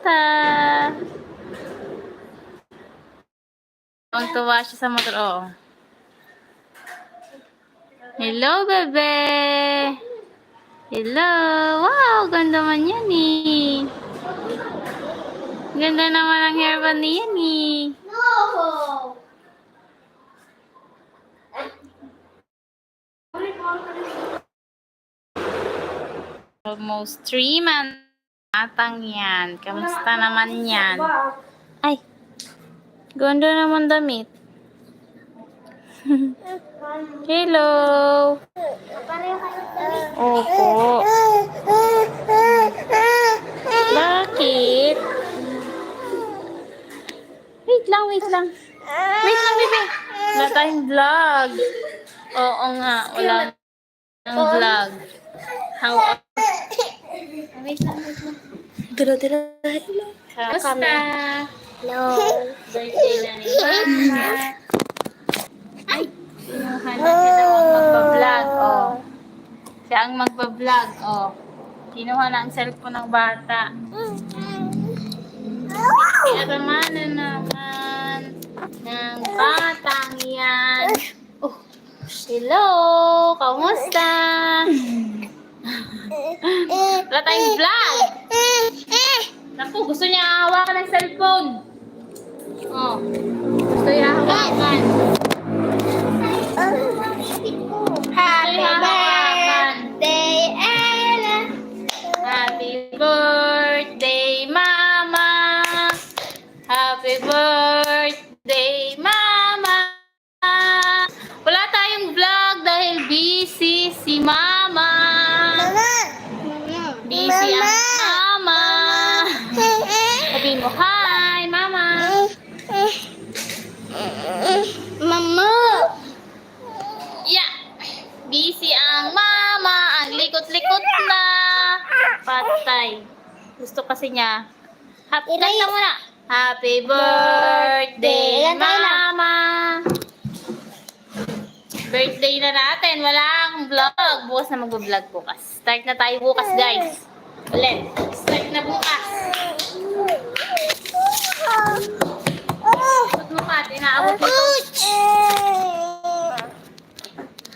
Kamusta? Tuwa siya sa motor. Oh. Hello, bebe. Hello. Wow, ganda man yan eh. Ganda naman ang hairband niyan eh. No! Almost 3 months. Atang yan. Kamusta naman yan? Ay, ganda naman damit. Hello. Opo. Bakit? Wait lang, wait lang. Wait lang, bebe. Wala tayong vlog. Oo nga, wala tayong vlog. How are wait lang, wait lang. Tira. Kamusta? Hello. Birthday na ni Mama. Ay, sinuha na siya daw ang magpa-vlog. Oh. Siya ang magpa-vlog. Oh. Kinuha na ang cellphone ng bata. Pinagamanan naman ng batang yan. Oh. Hello! Kamusta? Wala tayong vlog. Naku, gusto niya hawakan ng cellphone. Oh. Gusto niya hawakan. Happy birthday, Ella. Happy birthday, Mama. Happy birthday, Mama. Wala tayong vlog dahil busy si Mama. Busy ang Mama. Sabi mo, hi, Mama. Mama. Yeah. Busy ang Mama. Ang likot-likot na. Patay. Gusto kasi niya. Happy na muna. Happy birthday, Mama. Birthday na natin. Walang vlog. Bukas na mag-vlog bukas. Start na tayo bukas, guys. Ulit. Start na bukas. Abot mo pa. Inaabot mo to.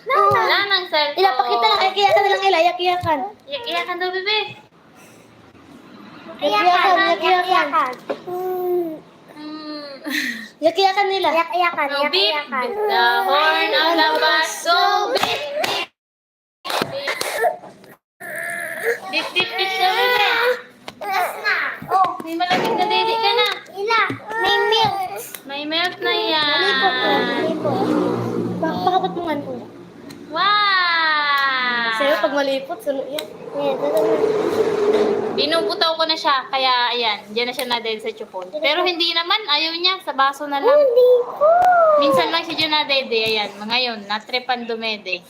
Wala nang cellphone. Ilapakita lang. Iyakan na lang, Ella. Iyakan. Iyakan daw, bebe. Iyakan. Iyakan nila. Iyakan. No beep. The horn of the bus. So beep. Beep, beep, beep daw, bebe. Oh, may malamig na dede ka na. May milk. May milk na yan. Pakapot mo nga po. Wow! Sa'yo, pag malipot, sunod yan. Binubutaw ko na siya, kaya ayan, diyan na siya nadede sa chupon. Pero hindi naman, ayaw niya, sa baso na lang. Minsan lang siya dyan nadede, ayan. Ngayon, natrepan dumede.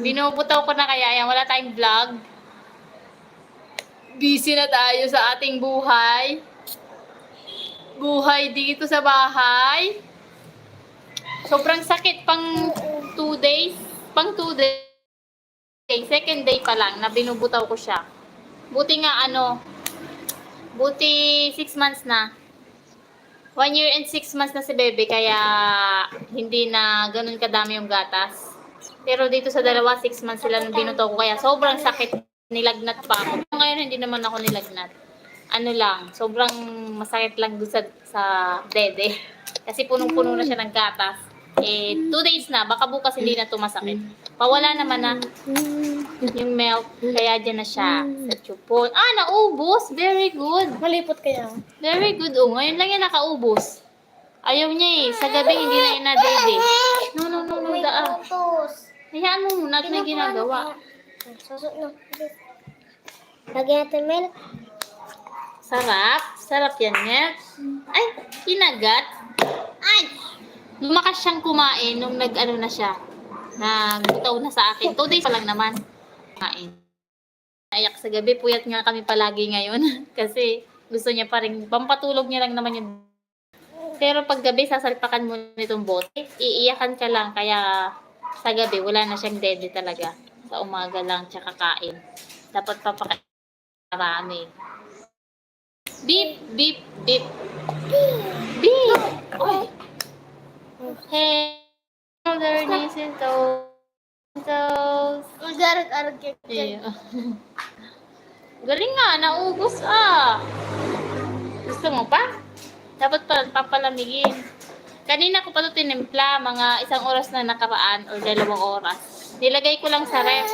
Binubutaw ko na kaya, ayan, wala tayong vlog. Busy na tayo sa ating buhay. Buhay dito sa bahay. Sobrang sakit, pang 2 days. Pang 2 days. Second day pa lang na binubutaw ko siya. Buti nga buti 6 months na. 1 year and 6 months na si bebe, kaya hindi na ganun kadami yung gatas. Pero dito sa dalawa, 6 months sila nung binutaw ko, kaya sobrang sakit. Nilagnat pa ako. Ngayon hindi naman ako nilagnat. Ano lang, sobrang masakit lang doon sa dede. Kasi punong-puno na siya ng gatas. 2 days na, baka bukas hindi na tumasakit. Pawala naman na yung milk, kaya dyan na siya sa chupon. Ah, naubos! Very good. Malipot kaya. Very good. Oh, ngayon lang yan nakaubos. Ayaw niya eh. Sa gabi hindi na yun nadede. No, daa. Hayaan mo muna at may ginagawa. Lagyan natin milk. Sarap. Sarap yan, milk. Ay, kinagat. Ay! Lumakas siyang kumain nung nag-ano na siya. Nagbutaw na sa akin. 2 days pa lang naman. Kumain. Ayak sa gabi. Puyat nga kami palagi ngayon. Kasi gusto niya pa rin. Pampatulog niya lang naman yung. Pero pag gabi, sasalpakan mo nitong bote. Iiyakan ka lang. Kaya sa gabi, wala na siyang dede talaga. Sa umaga lang, tsaka kain. Dapat papakain. Marami. Beep, beep, beep. Beep! Oy! Hey, shoulder, knees, and toes. Mag-arag-arag kaya. Yeah. Galing nga, naubos ah. Gusto mo pa? Dapat pa papalamigin. Kanina ko pa ito tinimpla, mga 1 oras na nakaraan or 2 oras. Nilagay ko lang sa ref.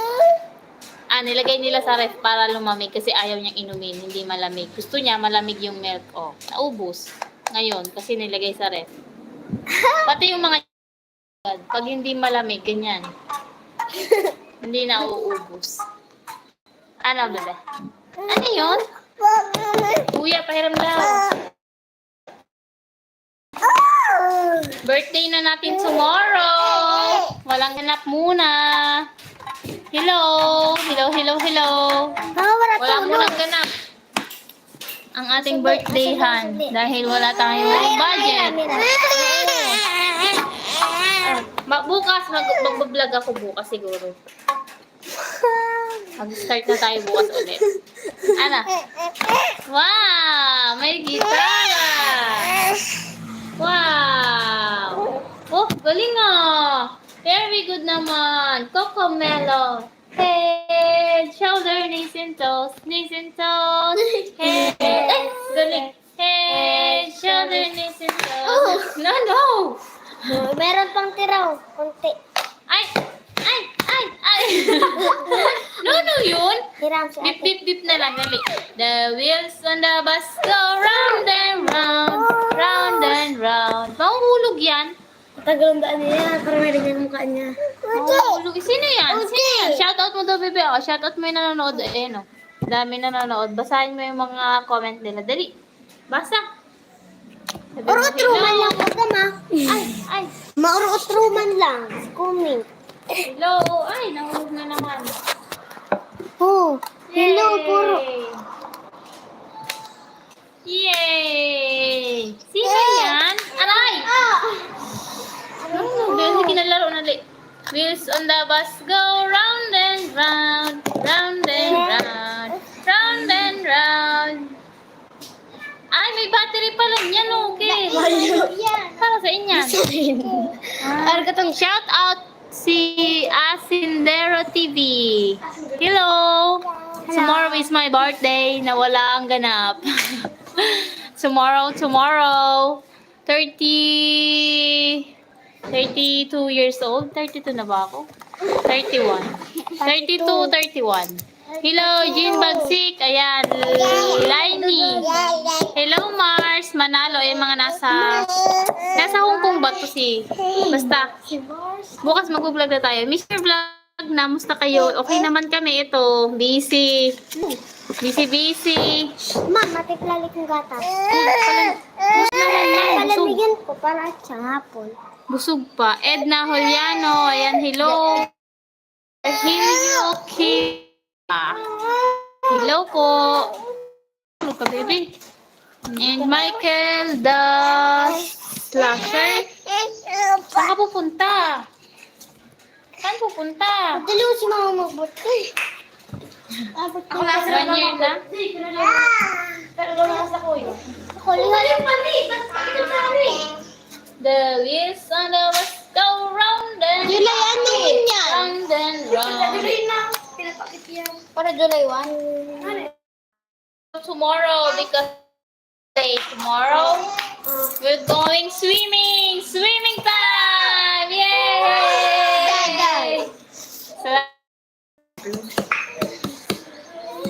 Nilagay nila sa ref para lumamig kasi ayaw niyang inumin, hindi malamig. Gusto niya malamig yung milk. Oh, naubos. Ngayon, kasi nilagay sa ref. Pati yung mga pag hindi malamig, ganyan. Hindi na uubos. Ano, bebe? Ano yun? Kuya, pahiram daw. Birthday na natin tomorrow. Walang ganap muna. Hello. Hello, hello, hello. Walang munang ganap. Ang ating birthdayhan. Dahil wala tayong budget. Bukas, mag-vlog ako bukas siguro. Mag-start na tayo bukas ulit. Ana? Wow! May gitara! Wow! Oh, galing ah! Very good naman! Coco Melon! Head, shoulder, knees and toes, knees and toes. Head, galing! Head, shoulder, knees and toes. No, no! Meron pang tiraw. Kunti. Ay! Ay! Ay! Ay! No, no yun! Hiram si Bip, ate. bip, bip na lang. Dali. The wheels on the bus go round and round, round and round. Mahulog yan. Tagal ang daan niya. Para may ganyan mukha niya. Mahulog. Sino yan? Sino yan? Shoutout mo daw, bebe. Oh, shoutout mo yung nanonood. Eh, no. Dami nanonood. Basahin mo yung mga comment nila. Dali. Basa. Sabi mo, Maurot Truman hello. lang ako ma. Ay, ay. Maurot Truman lang. Comment. Hello. Ay, nahulog na naman. Oh. Hello, Yay! puro. Yay! Sino yan? Aray! Ano? Sige na laro na li. Wheels on the bus go round and round, round and round, round and round. Ay, may battery pala niyan, okay. Para sa inyan. Argatong Shout out si Asindero TV. Hello! Tomorrow is my birthday. Nawala ang ganap. tomorrow. 32 years old. 32 na ba ako? 31. 32, 31. Hello, Jean Bagsik. Ayan, Laini. Hello, Mars. Manalo. Yung mga nasa Hong Kong ba to si? Basta. Bukas mag-vlog na tayo. Mr. Vlog, namusta kayo? Okay naman kami ito. Busy. Busy. Ma, matiklalik ng gatas. Busog. Palamigyan ko para at siyang hapon. Busog pa. Edna Juliano. Ayan, hello. Hello, hello po. Hello ka, baby. And Michael the Slasher. Saan ka pupunta? Saan pupunta? Dalawa si mama magbutay. Abot ko. 1 year na? Pero lumakas ako yun. Ako, ligaling mali. The wheels on the bus go round and July, ano yun yan? round and round. Pinapakit yan. Para July 1. Tomorrow, because tomorrow we're going swimming. Swimming time! Yay! So,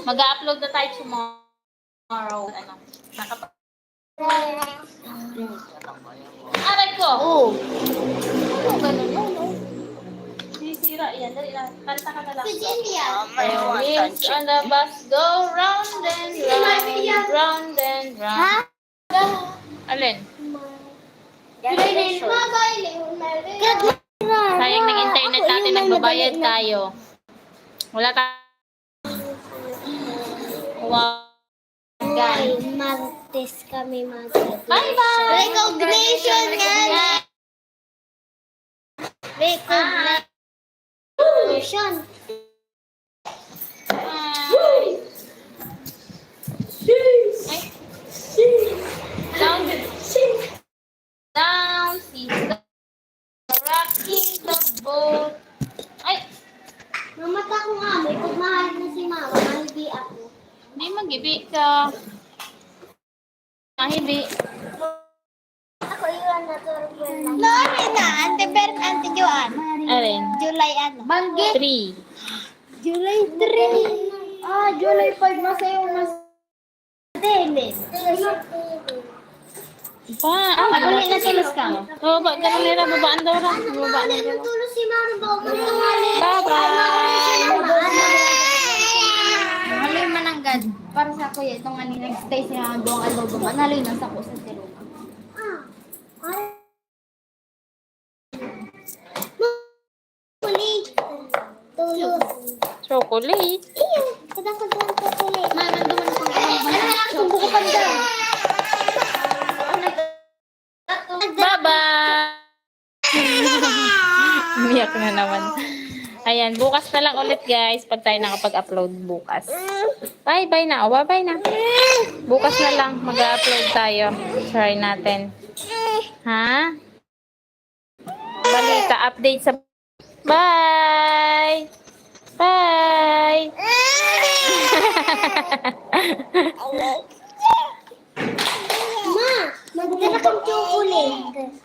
mag-upload na tayo tomorrow. Ano? Aray ko! Oo. Ano ganun yun? No? Sisira yan. Dali lang. Kanta ka na lang. Wheels on the bus go round and round, round and round. Alin? Sayang ng internet natin, nagbabayad tayo. Wala tayo. Wow. Ay, Martes kami mag-graduation. Bye-bye! Recognition nga! Recognition. Bye! Di magibi ka. Mahibi. Ako iwan na to. Lori na, Ante Bert, Ante Joan. Alin? July ano? Banggit. 3. July 3. Ah, July 5 masaya mas. Dili. Pa, Uli na tulos ka mo. Baba, ganun nila. Babaan daw ra. Baba na daw. Tulos si Mama Bobo. Bye-bye. Haloy mananggad. Para sa kuya, itong ani nag-stay siya doong adobo. Manaloy na sa ko sa tiro. Tulos. Chocolate. Iyo, kadang chocolate. Mama, duman ko. Ano na lang, sumbo ko panda. Bye-bye. Umiyak na naman. Ayan, bukas na lang ulit guys pag tayo nakapag-upload bukas. Bye-bye na. O, bye-bye na. Bukas na lang mag-upload tayo. Try natin. Ha? Balita, update sa... Bye! Bye! Ma, magdala kang chocolate.